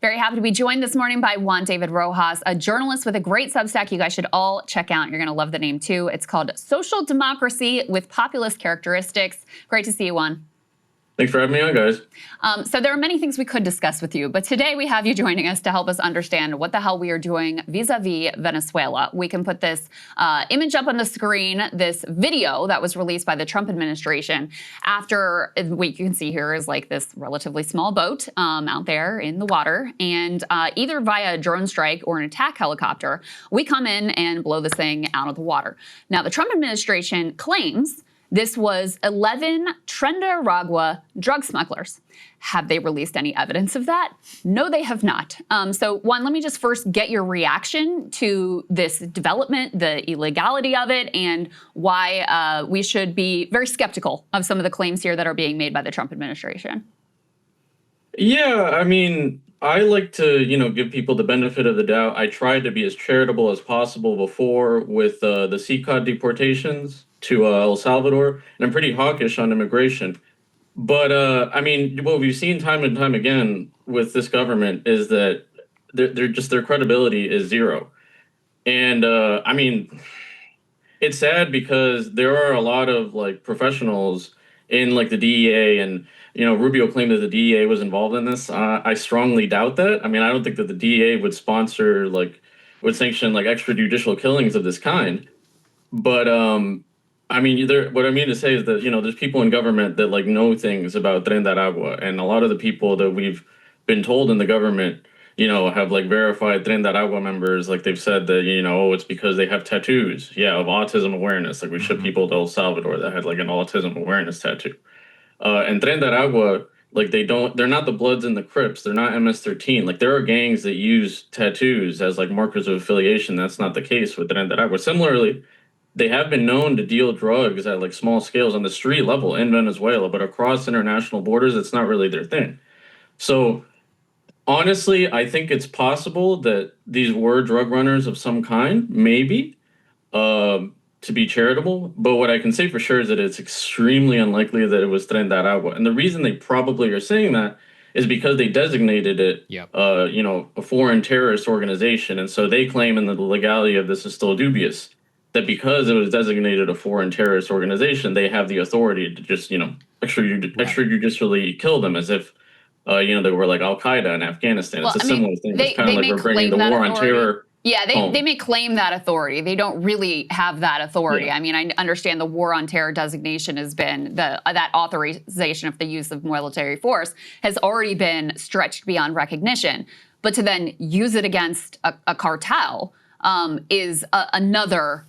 Very happy to be joined this morning by Juan David Rojas, a journalist with a great Substack you guys should all check out. You're going to love the name, too. It's called Social Democracy with Populist Characteristics. Great to see you, Juan. Thanks for having me on, guys. So there are many things we could discuss with you, but today we have you joining us to help us understand what the hell we are doing vis-a-vis Venezuela. We can put this image up on the screen, this video that was released by the Trump administration after, what you can see here is like this relatively small boat out there in the water, and either via a drone strike or an attack helicopter, we come in and blow this thing out of the water. Now, the Trump administration claims this was 11 Trinidad drug smugglers. Have they released any evidence of that? No, they have not. So, Juan, let me just first get your reaction to this development, the illegality of it, and why we should be very skeptical of some of the claims here that are being made by the Trump administration. Yeah, I mean, I like to, give people the benefit of the doubt. I tried to be as charitable as possible before with the CCOD deportations to El Salvador, and I'm pretty hawkish on immigration. But, I mean, what we've seen time and time again with this government is that their credibility is zero. And, I mean, it's sad because there are a lot of, professionals in, the DEA, and, Rubio claimed that the DEA was involved in this. I strongly doubt that. I mean, I don't think that the DEA would sponsor, would sanction, extrajudicial killings of this kind. But, I mean, what I mean to say is that, there's people in government that, know things about Tren de Aragua. And a lot of the people that we've been told in the government, have, verified Tren de Aragua members. They've said that, oh, it's because they have tattoos, of autism awareness. We shipped people to El Salvador that had, an autism awareness tattoo. And Tren de Aragua, they're not the Bloods and the Crips. They're not MS-13. There are gangs that use tattoos as, markers of affiliation. That's not the case with Tren de Aragua. Similarly, they have been known to deal drugs at small scales on the street level in Venezuela, but across international borders, it's not really their thing. So honestly, I think it's possible that these were drug runners of some kind, maybe, to be charitable. But what I can say for sure is that it's extremely unlikely that it was Tren de Aragua. And the reason they probably are saying that is because they designated it, a foreign terrorist organization. And so they claim, and the legality of this is still dubious, that because it was designated a foreign terrorist organization, they have the authority to just, extrajudicially kill them as if, they were Al Qaeda in Afghanistan. Well, it's a similar thing. It's kind of we're bringing the war on terror. Yeah, they may claim that authority. They don't really have that authority. Yeah. I mean, I understand the war on terror designation has been, that authorization of the use of military force has already been stretched beyond recognition. But to then use it against a cartel is another,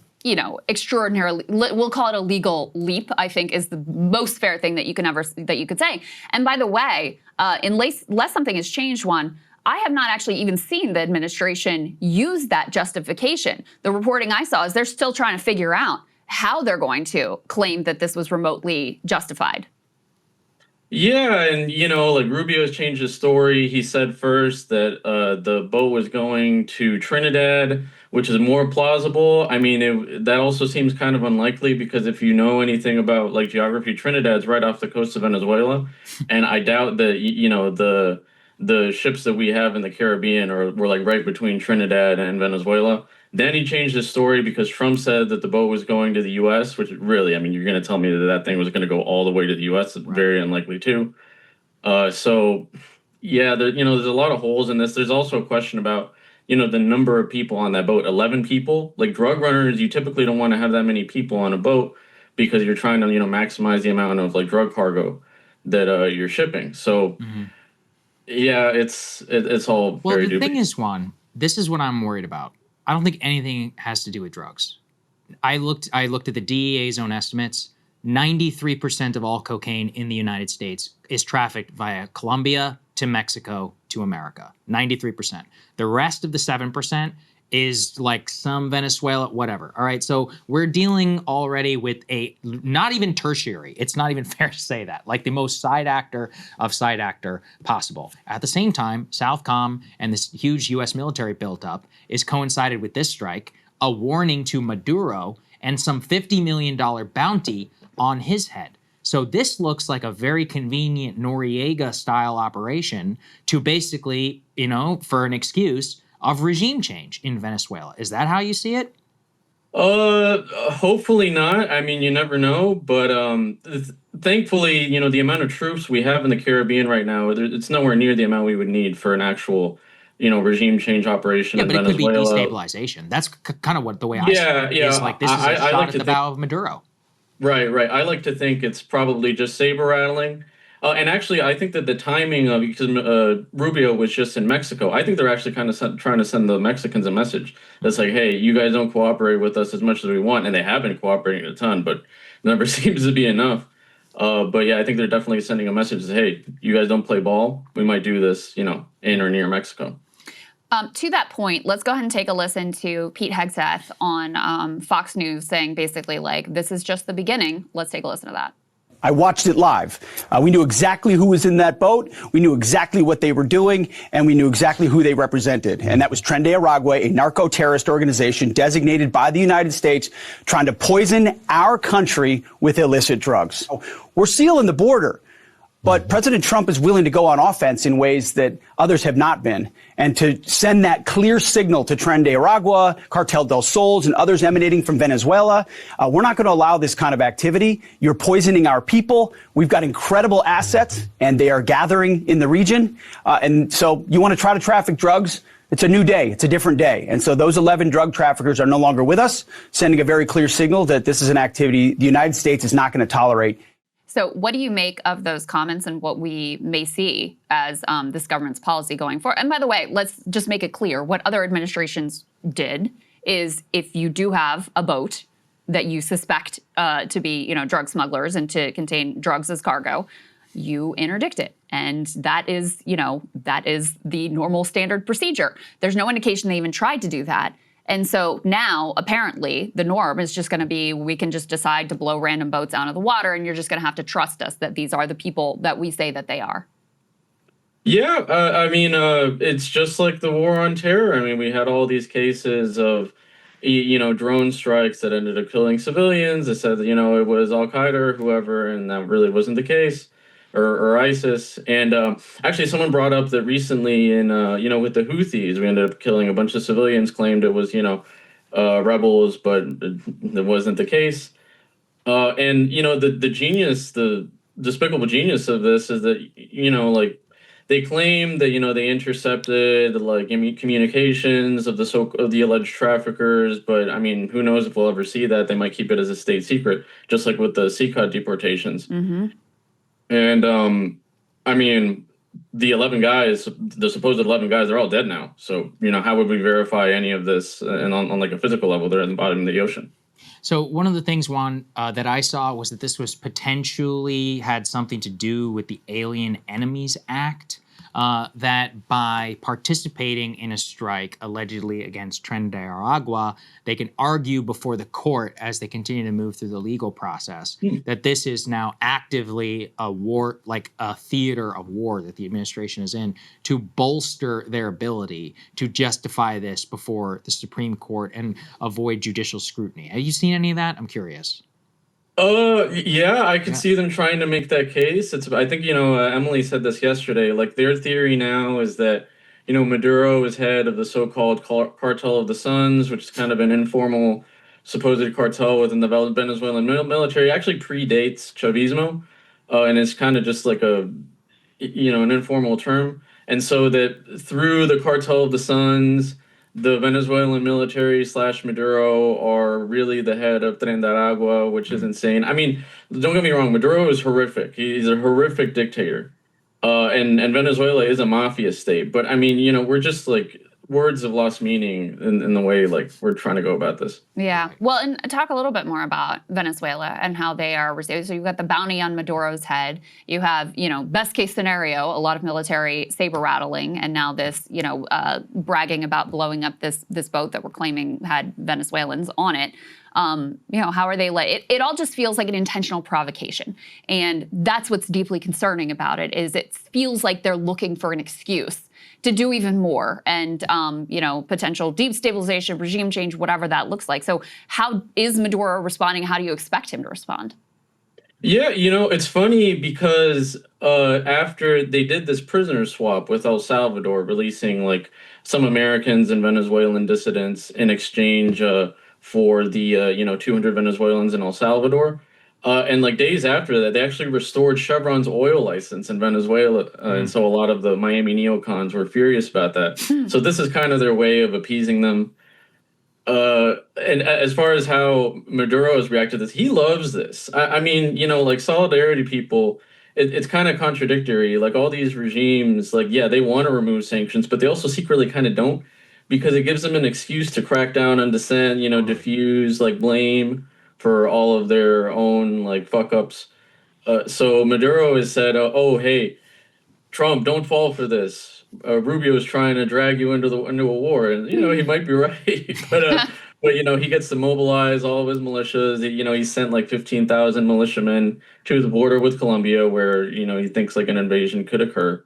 extraordinarily, we'll call it a legal leap, I think is the most fair thing that you could say. And by the way, unless something has changed, Juan, I have not actually even seen the administration use that justification. The reporting I saw is they're still trying to figure out how they're going to claim that this was remotely justified. Yeah, and, Rubio's changed his story. He said first that the boat was going to Trinidad, which is more plausible. I mean, that also seems kind of unlikely because if you know anything about, geography, Trinidad's right off the coast of Venezuela. And I doubt that, the ships that we have in the Caribbean were right between Trinidad and Venezuela. Then he changed his story because Trump said that the boat was going to the U.S., which really, I mean, you're going to tell me that thing was going to go all the way to the U.S. It's very unlikely too. So, yeah, there's a lot of holes in this. There's also a question about, the number of people on that boat. 11 people. Drug runners, you typically don't want to have that many people on a boat because you're trying to, maximize the amount of drug cargo that you're shipping. So, yeah, it's all well, very the dubious. Thing is, Juan, this is what I'm worried about. I don't think anything has to do with drugs. I looked at the DEA's own estimates. 93% of all cocaine in the United States is trafficked via Colombia to Mexico to America. 93%. The rest of the 7% is some Venezuela, whatever. All right, so we're dealing already with not even tertiary. It's not even fair to say that. The most side actor of side actor possible. At the same time, Southcom and this huge U.S. military built up is coincided with this strike, a warning to Maduro and some $50 million bounty on his head. So this looks like a very convenient Noriega-style operation to basically, for an excuse of regime change in Venezuela. Is that how you see it? Hopefully not. I mean, you never know, but thankfully, the amount of troops we have in the Caribbean right now, it's nowhere near the amount we would need for an actual, regime change operation in But it could be Venezuela. destabilization. That's kind of the way I see Yeah, it. yeah. Is like this is a I shot like at to the think. bow of Maduro. Right, right. I like to think it's probably just saber rattling. And actually, I think that the timing of because Rubio was just in Mexico, I think they're actually kind of trying to send the Mexicans a message that's like, hey, you guys don't cooperate with us as much as we want. And they have been cooperating a ton, but never seems to be enough. But yeah, I think they're definitely sending a message that, hey, you guys don't play ball. We might do this, in or near Mexico. To that point, let's go ahead and take a listen to Pete Hegseth on Fox News saying basically like, this is just the beginning. Let's take a listen to that. I watched it live. We knew exactly who was in that boat. We knew exactly what they were doing, and we knew exactly who they represented. And that was Tren de Aragua, a narco-terrorist organization designated by the United States, trying to poison our country with illicit drugs. We're sealing the border. But President Trump is willing to go on offense in ways that others have not been. And to send that clear signal to Tren de Aragua, Cartel del Sols, and others emanating from Venezuela, we're not going to allow this kind of activity. You're poisoning our people. We've got incredible assets, and they are gathering in the region. And so you want to try to traffic drugs? It's a new day. It's a different day. And so those 11 drug traffickers are no longer with us, sending a very clear signal that this is an activity the United States is not going to tolerate. So what do you make of those comments and what we may see as this government's policy going forward? And by the way, let's just make it clear, what other administrations did is if you do have a boat that you suspect to be, drug smugglers and to contain drugs as cargo, you interdict it. And that is, that is the normal standard procedure. There's no indication they even tried to do that. And so now, apparently, the norm is just going to be we can just decide to blow random boats out of the water, and you're just going to have to trust us that these are the people that we say that they are. Yeah, I mean, it's just like the war on terror. I mean, we had all these cases of, drone strikes that ended up killing civilians. It said, it was Al-Qaeda or whoever, and that really wasn't the case. Or ISIS. And actually, someone brought up that recently in, with the Houthis, we ended up killing a bunch of civilians, claimed it was, rebels, but it wasn't the case. And, the genius, the despicable genius of this is that, they claim that, they intercepted, communications of the alleged traffickers. But, I mean, who knows if we'll ever see that. They might keep it as a state secret, just like with the CCOD deportations. Mm-hmm. And, I mean, the 11 guys, the supposed 11 guys, they're all dead now. So, how would we verify any of this? And on like a physical level, they're at the bottom of the ocean. So one of the things, Juan, that I saw was that this was potentially had something to do with the Alien Enemies Act, that by participating in a strike allegedly against Tren de Aragua, they can argue before the court as they continue to move through the legal process that this is now actively a war, like a theater of war that the administration is in, to bolster their ability to justify this before the Supreme Court and avoid judicial scrutiny. Have you seen any of that? I'm curious. Yeah, I could see them trying to make that case. I think, Emily said this yesterday, like their theory now is that, Maduro is head of the so-called Cartel of the Suns, which is kind of an informal supposed cartel within the Venezuelan military. It actually predates Chavismo, and it's kind of just like an informal term. And so that through the Cartel of the Suns, the Venezuelan military / Maduro are really the head of Tren de Aragua, which is insane. I mean, don't get me wrong, Maduro is horrific. He's a horrific dictator. And Venezuela is a mafia state. But I mean, we're just like words have lost meaning in the way like we're trying to go about this. Yeah. Well, and talk a little bit more about Venezuela and how they are received. So you've got the bounty on Maduro's head. You have, best case scenario, a lot of military saber rattling, and now this, bragging about blowing up this boat that we're claiming had Venezuelans on it. How are they it all just feels like an intentional provocation. And that's what's deeply concerning about it is it feels like they're looking for an excuse to do even more and, potential deep stabilization, regime change, whatever that looks like. So how is Maduro responding? How do you expect him to respond? Yeah, it's funny because after they did this prisoner swap with El Salvador, releasing like some Americans and Venezuelan dissidents in exchange for the 200 Venezuelans in El Salvador. And like days after that, they actually restored Chevron's oil license in Venezuela, and Mm. so a lot of the Miami neocons were furious about that. So this is kind of their way of appeasing them. And as far as how Maduro has reacted to this, he loves this. I mean, like solidarity people, it's kind of contradictory. Like all these regimes, like, yeah, they want to remove sanctions, but they also secretly kind of don't because it gives them an excuse to crack down on dissent, Totally. diffuse like blame for all of their own like fuck ups. So Maduro has said, oh, hey, Trump, don't fall for this. Rubio is trying to drag you into a war, and he might be right, but he gets to mobilize all of his militias. He sent like 15,000 militiamen to the border with Colombia, where he thinks like an invasion could occur.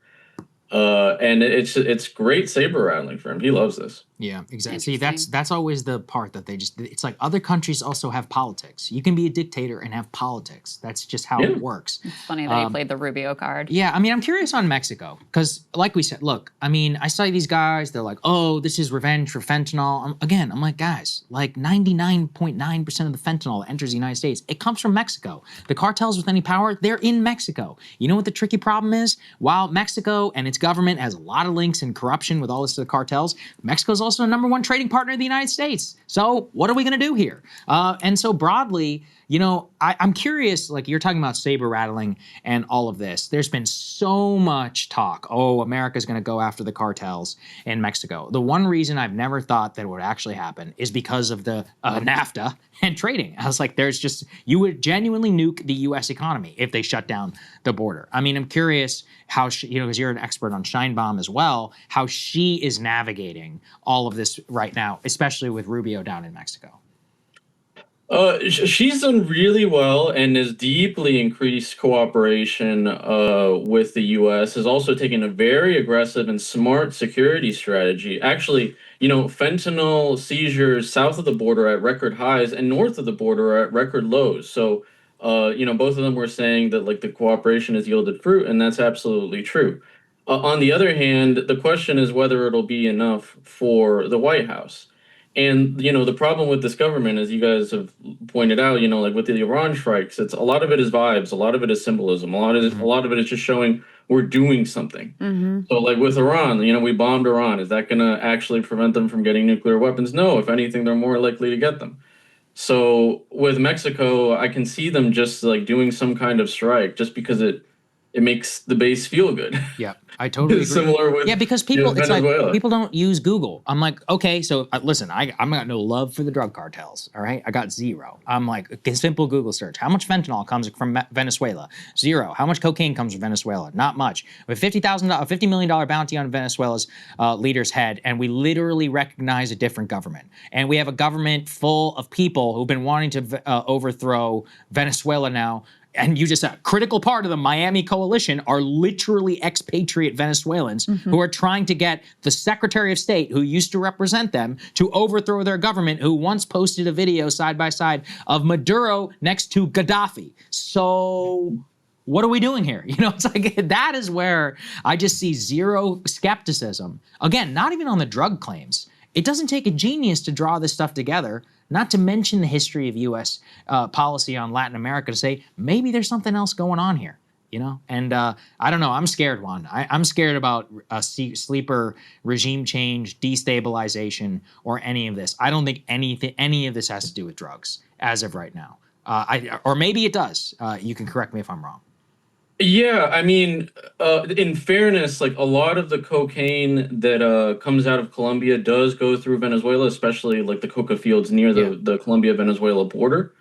And it's great saber rattling for him. He loves this. Yeah, exactly. See, that's Interesting. that's always the part that it's like other countries also have politics. You can be a dictator and have politics. That's just how Yeah. it works. It's funny that he played the Rubio card. Yeah, I mean, I'm curious on Mexico because, like we said, look, I mean, I saw these guys. They're like, "Oh, this is revenge for fentanyl." I'm like, guys, like 99.9% of the fentanyl that enters the United States, it comes from Mexico. The cartels with any power, they're in Mexico. You know what the tricky problem is? While Mexico and its government has a lot of links and corruption with all this to the cartels, Mexico's also the number one trading partner of the United States. So what are we going to do here? And so broadly, I'm curious, like you're talking about saber rattling and all of this. There's been so much talk. Oh, America's going to go after the cartels in Mexico. The one reason I've never thought that would actually happen is because of the NAFTA and trading. I was like, you would genuinely nuke the U.S. economy if they shut down the border. I mean, I'm curious how because you're an expert on Scheinbaum as well, how she is navigating all of this right now, especially with Rubio down in Mexico. She's done really well and has deeply increased cooperation with the U.S. Has also taken a very aggressive and smart security strategy. Actually, fentanyl seizures south of the border at record highs and north of the border are at record lows. So, both of them were saying that like the cooperation has yielded fruit, and that's absolutely true. On the other hand, the question is whether it'll be enough for the White House. And the problem with this government, as you guys have pointed out, like with the Iran strikes, it's a lot of it is vibes, a lot of it is symbolism, a lot of it is just showing we're doing something. So like with Iran, we bombed Iran. Is that going to actually prevent them from getting nuclear weapons? No. If anything, they're more likely to get them. So with Mexico, I can see them just like doing some kind of strike just because it makes the base feel good. Yeah, I totally agree. Similar with because people, it's like Venezuela. people don't use Google. I'm like, okay, so listen, I'm got no love for the drug cartels. All right, I got zero. I'm like, a simple Google search. How much fentanyl comes from Venezuela? Zero. How much cocaine comes from Venezuela? Not much. We have $50 million bounty on Venezuela's leader's head, and we literally recognize a different government. And we have a government full of people who've been wanting to overthrow Venezuela now. And you just said, a critical part of the Miami coalition are literally expatriate Venezuelans who are trying to get the Secretary of State, who used to represent them, to overthrow their government, who once posted a video side by side of Maduro next to Gaddafi. So what are we doing here? It's like that is where I just see zero skepticism. Again, not even on the drug claims. It doesn't take a genius to draw this stuff together, not to mention the history of U.S. Policy on Latin America to say, maybe there's something else going on here, And I don't know. I'm scared, Juan. I'm scared about a sleeper regime change, destabilization, or any of this. I don't think any of this has to do with drugs as of right now. Or maybe it does. You can correct me if I'm wrong. Yeah, I mean, in fairness, like a lot of the cocaine that comes out of Colombia does go through Venezuela, especially like the coca fields near the Colombia-Venezuela border.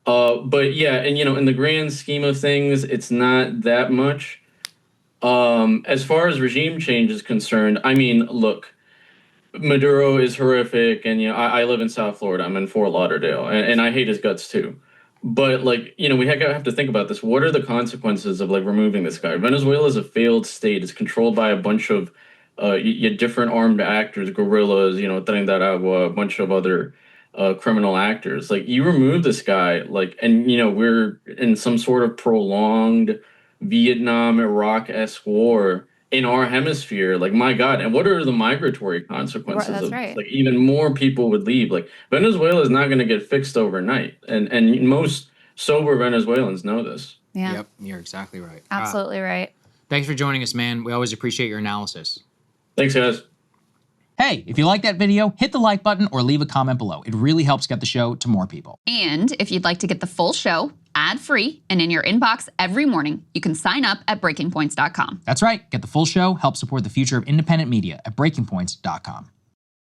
But yeah, and in the grand scheme of things, it's not that much. As far as regime change is concerned, I mean, look, Maduro is horrific, and I live in South Florida. I'm in Fort Lauderdale, and I hate his guts too. But like, we have to think about this. What are the consequences of like removing this guy? Venezuela is a failed state. It's controlled by a bunch of different armed actors, guerrillas, Tren de Aragua, a bunch of other criminal actors. Like, you remove this guy, like, and we're in some sort of prolonged Vietnam, Iraq-esque war in our hemisphere. Like, my God, and what are the migratory consequences That's of right. like even more people would leave? Like, Venezuela is not going to get fixed overnight, and most sober Venezuelans know this. Yeah. Yep, you're exactly right. Absolutely right. Thanks for joining us, man. We always appreciate your analysis. Thanks, guys. Hey, if you like that video, hit the like button or leave a comment below. It really helps get the show to more people. And if you'd like to get the full show ad-free and in your inbox every morning, you can sign up at breakingpoints.com. That's right. Get the full show, help support the future of independent media at breakingpoints.com.